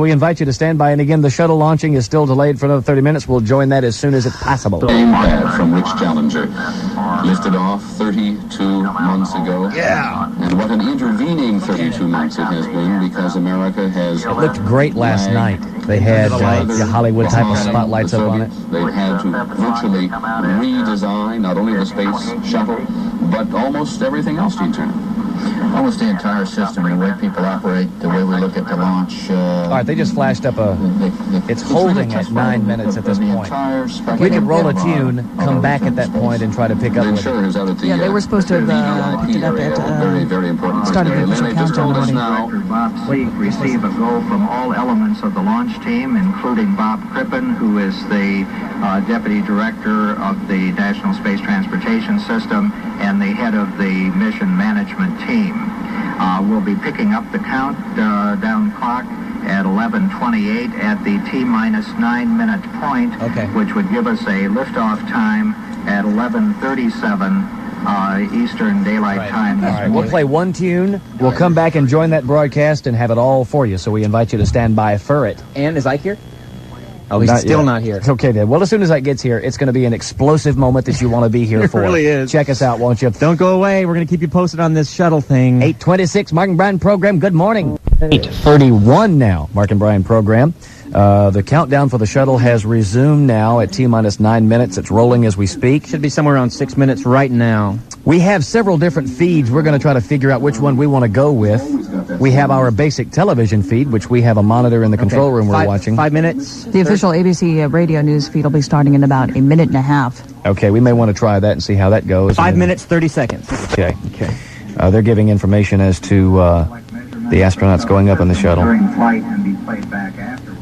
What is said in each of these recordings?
we invite you to stand by. And again, the shuttle launching is still delayed for another 30 minutes. We'll join that as soon as it's possible. Game pad from which Challenger lifted off 32 months ago. Yeah. And what an intervening 32 months it has been, because America has... It looked great last night. They had the Hollywood type of spotlights up on it. They had to virtually redesign not only the space shuttle, but almost everything else, Gene Turner. Almost the entire system, the way people operate, the way we look at the launch. All right, they just flashed up a... It's holding at 9 minutes at this point. We could roll a tune, come back at that point, and try to pick up with it. Yeah, they were supposed to have picked it up at started the official countdown in the morning. Bob Sleek receive a go from all elements of the launch team, including Bob Crippen, who is the Deputy Director of the National Space Transportation System and the head of the Mission Management Team. We'll be picking up the countdown clock at 11:28 at the T-minus 9 minute point, which would give us a liftoff time at 11:37 Eastern Daylight Time. All right, we'll play one tune. We'll come back and join that broadcast and have it all for you. So we invite you to stand by for it. And is Ike here? Oh, he's still not here. Okay, then. Well, as soon as Ike gets here, it's going to be an explosive moment that you want to be here for. It really is. Check us out, won't you? Don't go away. We're going to keep you posted on this shuttle thing. 8:26, Mark and Brian program. Good morning. 8:31 now, Mark and Brian program. The countdown for the shuttle has resumed now at T-minus 9 minutes. It's rolling as we speak. Should be somewhere around 6 minutes right now. We have several different feeds. We're going to try to figure out which one we want to go with. We have our basic television feed, which we have a monitor in the control room we're watching. 5 minutes. The official ABC radio news feed will be starting in about a minute and a half. Okay, we may want to try that and see how that goes. 5 minutes, 30 seconds. Okay. They're giving information as to the astronauts going up in the shuttle. During flight and be played back afterwards.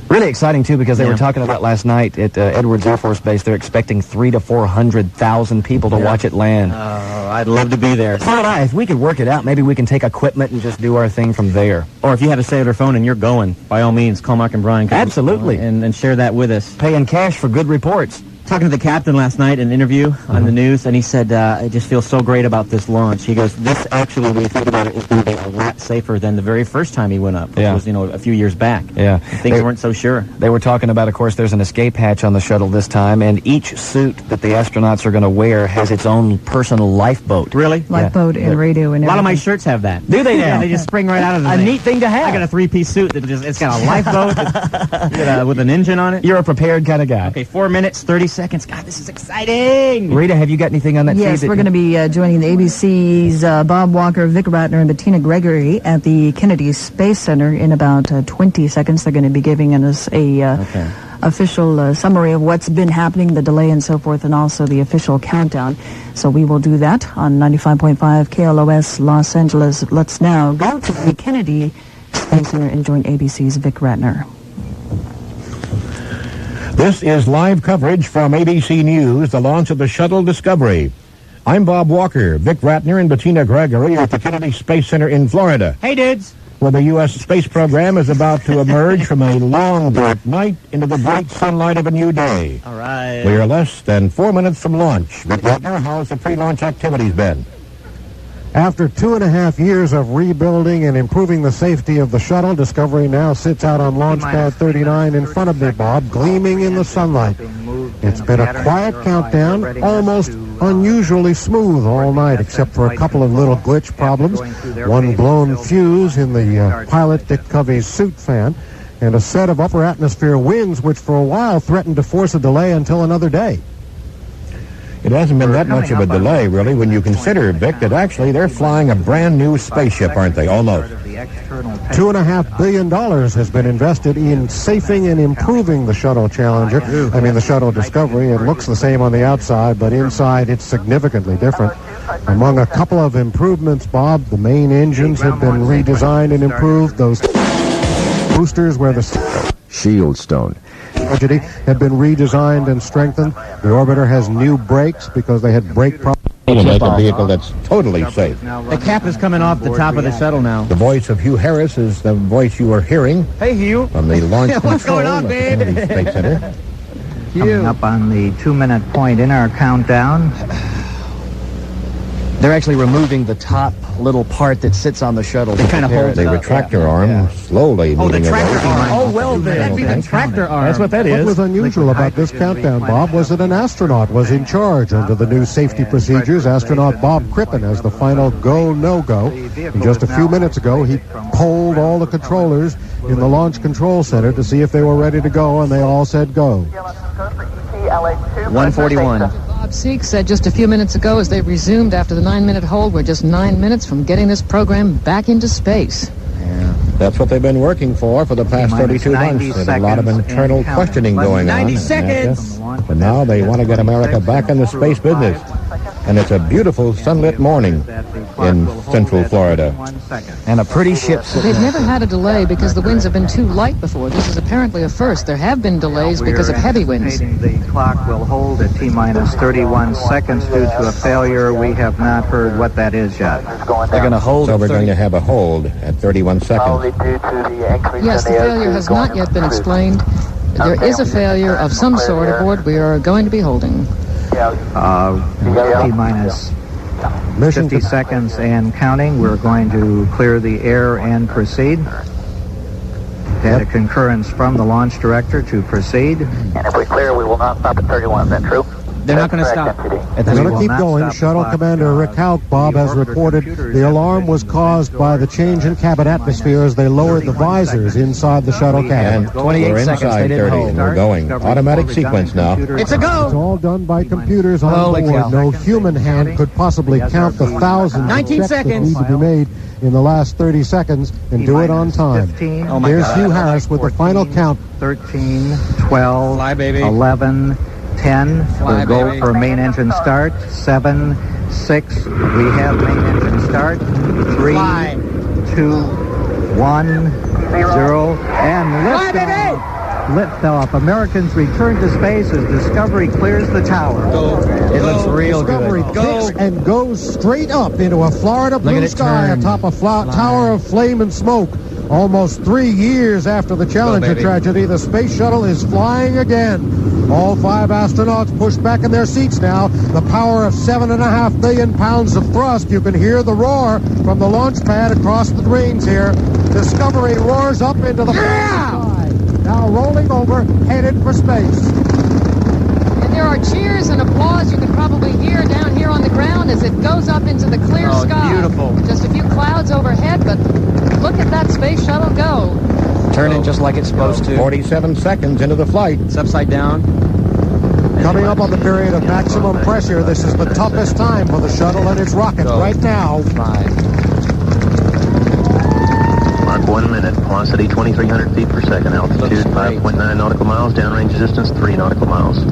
Really exciting, too, because they were talking about last night at Edwards Air Force Base. They're expecting 300,000 to 400,000 people to watch it land. Oh, I'd love to be there. So would I. If we could work it out, maybe we can take equipment and just do our thing from there. Or if you have a cellular phone and you're going, by all means, call Mark and Brian. Absolutely. And share that with us. Paying cash for good reports. Talking to the captain last night in an interview on the news, and he said, I just feel so great about this launch. He goes, this actually, when you think about it, is going to be a lot safer than the very first time he went up, which was, a few years back. Yeah. Things weren't so sure. They were talking about, of course, there's an escape hatch on the shuttle this time, and each suit that the astronauts are going to wear has its own personal lifeboat. Really? Lifeboat and radio and everything. A lot of my shirts have that. Do they now? Yeah, they just spring right out of the thing. A neat thing to have. I got a three-piece suit that it's got a lifeboat with an engine on it. You're a prepared kind of guy. Okay, 4 minutes, 30 seconds. God, this is exciting. Rita, have you got anything on that feed? Yes, we're going to be joining the ABC's Bob Walker, Vic Ratner, and Bettina Gregory at the Kennedy Space Center in about 20 seconds. They're going to be giving us a official summary of what's been happening, the delay and so forth, and also the official countdown. So we will do that on 95.5 KLOS Los Angeles. Let's now go to the Kennedy Space Center and join ABC's Vic Ratner. This is live coverage from ABC News, the launch of the Shuttle Discovery. I'm Bob Walker. Vic Ratner and Bettina Gregory are at the Kennedy Space Center in Florida, Hey, dudes. where the U.S. space program is about to emerge from a long, dark night into the bright sunlight of a new day. All right. We are less than 4 minutes from launch. Vic Ratner, how's the pre-launch activities been? After 2.5 years of rebuilding and improving the safety of the shuttle, Discovery now sits out on launch pad 39 in front of me, Bob, gleaming in the sunlight. It's been a quiet countdown, almost unusually smooth all night, except for a couple of little glitch problems, one blown fuse in the pilot Dick Covey's suit fan, and a set of upper atmosphere winds which for a while threatened to force a delay until another day. It hasn't been that much of a delay, really, when you consider, Vic, that actually they're flying a brand new spaceship, aren't they? Almost. $2.5 billion has been invested in safing and improving the Shuttle Challenger. The Shuttle Discovery. It looks the same on the outside, but inside it's significantly different. Among a couple of improvements, Bob, the main engines have been redesigned and improved. Those boosters where the Shieldstone tragedy have been redesigned and strengthened. The orbiter has new brakes because they had brake problems. Will make a vehicle that's totally safe. The cap is coming off the top of the shuttle now. The voice of Hugh Harris is the voice you are hearing. Hey, Hugh. From the launch control What's going on, at babe? Kennedy Space Center. Coming up on the 2 minute point in our countdown. They're actually removing the top little part that sits on the shuttle. They kind of hold the retractor arm slowly moving away. Oh, well then. That'd be the tractor arm. That's what that is. What was unusual about this countdown, Bob, was that an astronaut was in charge under the new safety procedures. Astronaut Bob Crippen as the final go, no-go. And just a few minutes ago, he polled all the controllers in the Launch Control Center to see if they were ready to go, and they all said go. 141. Bob Seek said just a few minutes ago as they resumed after the 9-minute hold, we're just 9 minutes from getting this program back into space. That's what they've been working for the past 32 months. There's a lot of internal questioning going on. 90 seconds! But now they want to get America back in the space business. And it's a beautiful sunlit morning in Central Florida. And a pretty ship. They've never had a delay because the winds have been too light before. This is apparently a first. There have been delays because of heavy winds. The clock will hold at T-minus 31 seconds due to a failure. We have not heard what that is yet. They're going to hold. So we're going to have a hold at 31 seconds. Yes, the failure has not yet been explained. There is a failure of some sort aboard. We are going to be holding. T-minus 50 seconds and counting. We're going to clear the air and proceed. Had a concurrence from the launch director to proceed. And if we clear, we will not stop at 31. Is that true? They're not going to stop. We're going to keep going. Shuttle Commander Rick Houck, Bob, has reported the alarm was caused by the change in cabin atmosphere as they lowered the visors inside the shuttle cabin. And we're inside 30 and we're going. Automatic sequence now. It's a go! It's all done by computers on board. No human hand could possibly count the thousands of 19 checks that seconds. need to be made in the last 30 seconds and do it on time. 15. Oh my Here's God. Hugh Harris with the final count. 13, 12, Fly, baby. 11, 10. Fly, We'll go baby. for main engine start. 7, 6. We have main engine start. 3, Fly. 2, 1, 0. And lift off. Lift off. Americans return to space as Discovery clears the tower. It looks real Discovery good. kicks and goes straight up into a Florida blue at it sky turn. atop a tower of flame and smoke. Almost 3 years after the Challenger baby. tragedy, the space shuttle is flying again. All 5 astronauts pushed back in their seats now. The power of 7.5 million pounds of thrust. You can hear the roar from the launch pad across the range here. Discovery roars up into the sky. Now rolling over, headed for space. And there are cheers and applause you can probably hear down here on the ground as it goes up into the clear sky. Beautiful. Just a few clouds overhead, but look at that space shuttle go. Turning just like it's supposed to. 47 seconds into the flight. It's upside down. Coming up on the period of maximum pressure, this is the toughest time for the shuttle and its rockets right now. 5. Mark 1 minute. Velocity 2,300 feet per second. Altitude 5.9 nautical miles. Downrange distance 3 nautical miles.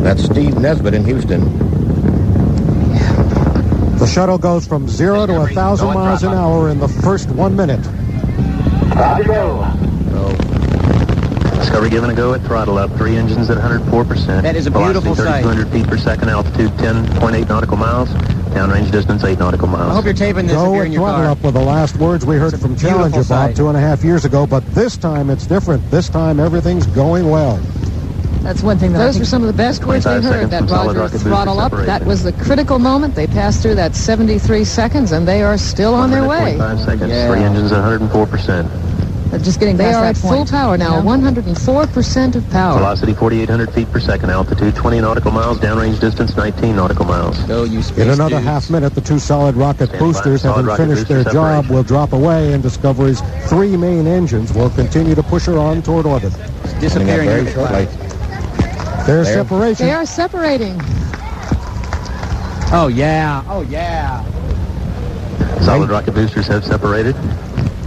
That's Steve Nesbitt in Houston. The shuttle goes from 0 to 1,000 miles an hour in the first 1 minute. Discovery given a go at throttle up. 3 engines at 104%. That is a beautiful sight. Velocity 3,200 feet per second. Altitude 10.8 nautical miles. Downrange distance 8 nautical miles. I hope you're taping this if Go you're in and your throttle car. up were the last words we heard from Challenger, Bob, sight. 2.5 years ago. But this time it's different. This time everything's going well. That's one thing. Those were some of the best words we 25 heard. seconds That from solid Roger rocket booster throttle up. separation. That was the critical moment. They passed through that 73 seconds, and they are still on their way. 25 seconds. Yeah. 3 engines at 104%. Just getting they are at full power now. 104% of power. Velocity 4,800 feet per second. Altitude 20 nautical miles. Downrange distance 19 nautical miles. Go, you space In another dudes. half minute, the 2 solid rocket Stand by. boosters, Solid having rocket finished their booster job, separation. will drop away, and Discovery's 3 main engines will continue to push her on toward orbit. Disappearing very into the shortly. clouds. There's separation. They are separating. Oh, yeah. Oh, yeah. Solid rocket boosters have separated.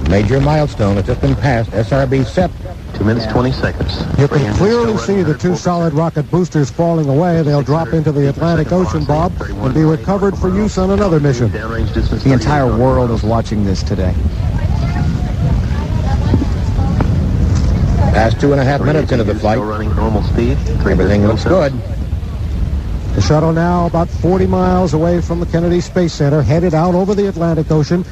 Major milestone has just been passed. SRB SEP. 2 minutes 20 seconds. You 3 can engines clearly still see the 2 running. solid rocket boosters falling away. They'll drop into the Atlantic Ocean, Bob, and be recovered for use on another mission. Downrange distance The entire 38 world nautical is watching this today. Past 2.5 miles. minutes into the flight. Still running normal speed. 3 Everything looks good. The shuttle now about 40 miles away from the Kennedy Space Center, headed out over the Atlantic Ocean.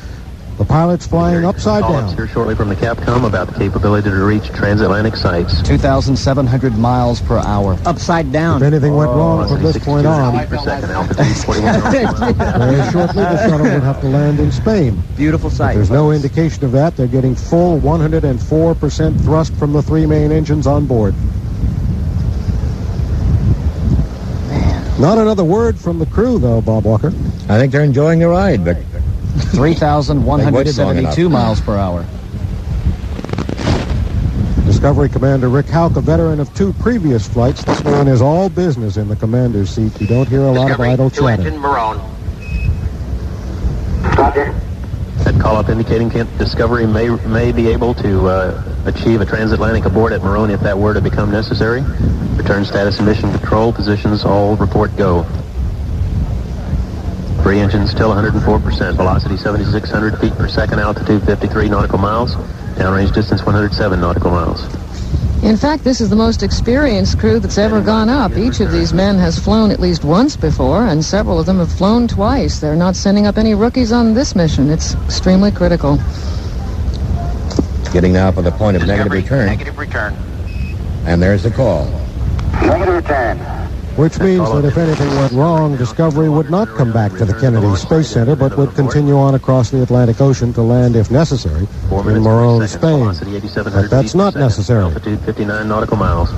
The pilot's flying upside down. Here shortly from the Capcom about the capability to reach transatlantic sites. 2,700 miles per hour. Upside down. If anything went wrong from this point on, Per second, altitude 41 very shortly the shuttle would have to land in Spain. Beautiful sight. There's no indication of that. They're getting full 104% thrust from the three main engines on board. Not another word from the crew, though, Bob Walker. I think they're enjoying the ride, Vic. 3,172 miles per hour. Discovery Commander Rick Houck, a veteran of two previous flights. This man is all business in the commander's seat. You don't hear a lot of idle chatter. That call-up indicating Discovery may be able to achieve a transatlantic abort at Moroni if that were to become necessary. Return status and mission control positions, all report go. Three engines still 104%, velocity 7,600 feet per second, altitude 53 nautical miles, downrange distance 107 nautical miles. In fact, this is the most experienced crew that's ever gone up. Each of these men has flown at least once before, and several of them have flown twice. They're not sending up any rookies on this mission. It's extremely critical. Getting now for the point of negative return. Negative return. And there's the call. Negative return. Which means that if anything went wrong, Discovery would not come back to the Kennedy Space Center, but would continue on across the Atlantic Ocean to land, if necessary, in Moroni, Spain. But that's not necessary. Altitude 59 nautical miles.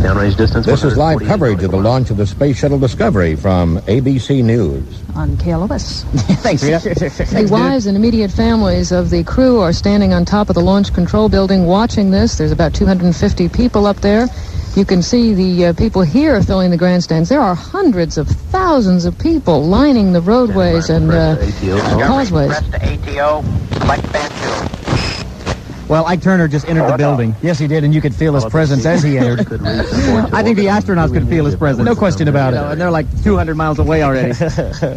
Downrange distance. This is live coverage of the launch of the Space Shuttle Discovery from ABC News. On KLOS. Thanks, Rita. The wives and immediate families of the crew are standing on top of the launch control building watching this. There's about 250 people up there. You can see the people here filling the grandstands. There are hundreds of thousands of people lining the roadways and causeways. Well, Ike Turner just entered the building. Yes, he did, and you could feel his presence as he entered. I think the astronauts could feel his presence. No question about it. And they're like 200 miles away already.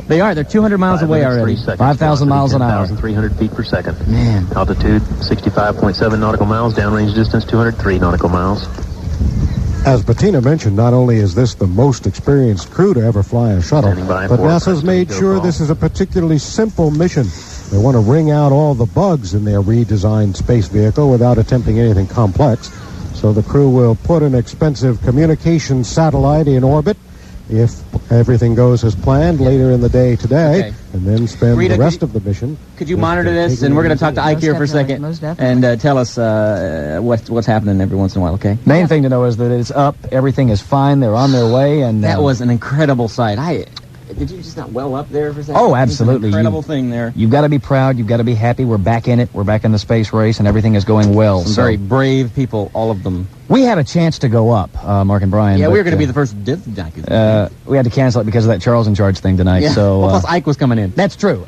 They are. They're 200 miles away already. 5,000 miles an hour. 300 feet per second. Man. Altitude 65.7 nautical miles. Downrange distance 203 nautical miles. As Bettina mentioned, not only is this the most experienced crew to ever fly a shuttle, but NASA's made sure this is a particularly simple mission. They want to wring out all the bugs in their redesigned space vehicle without attempting anything complex. So the crew will put an expensive communications satellite in orbit, if everything goes as planned, later in the day today, and then spend Rita, the rest of the mission. Could you monitor this? And we're going to talk to Ike here for a second and tell us what's happening every once in a while, okay? Main thing to know is that it's up, everything is fine, they're on their way, and that was an incredible sight. Did you just not well up there for a second? Oh, absolutely. Incredible thing there. You've got to be proud. You've got to be happy. We're back in it. We're back in the space race, and everything is going well. Some very brave people, all of them. We had a chance to go up, Mark and Brian. Yeah, but, we were going to be the first disc jockeys. We had to cancel it because of that Charles in Charge thing tonight. Yeah. So, well, plus Ike was coming in. That's true.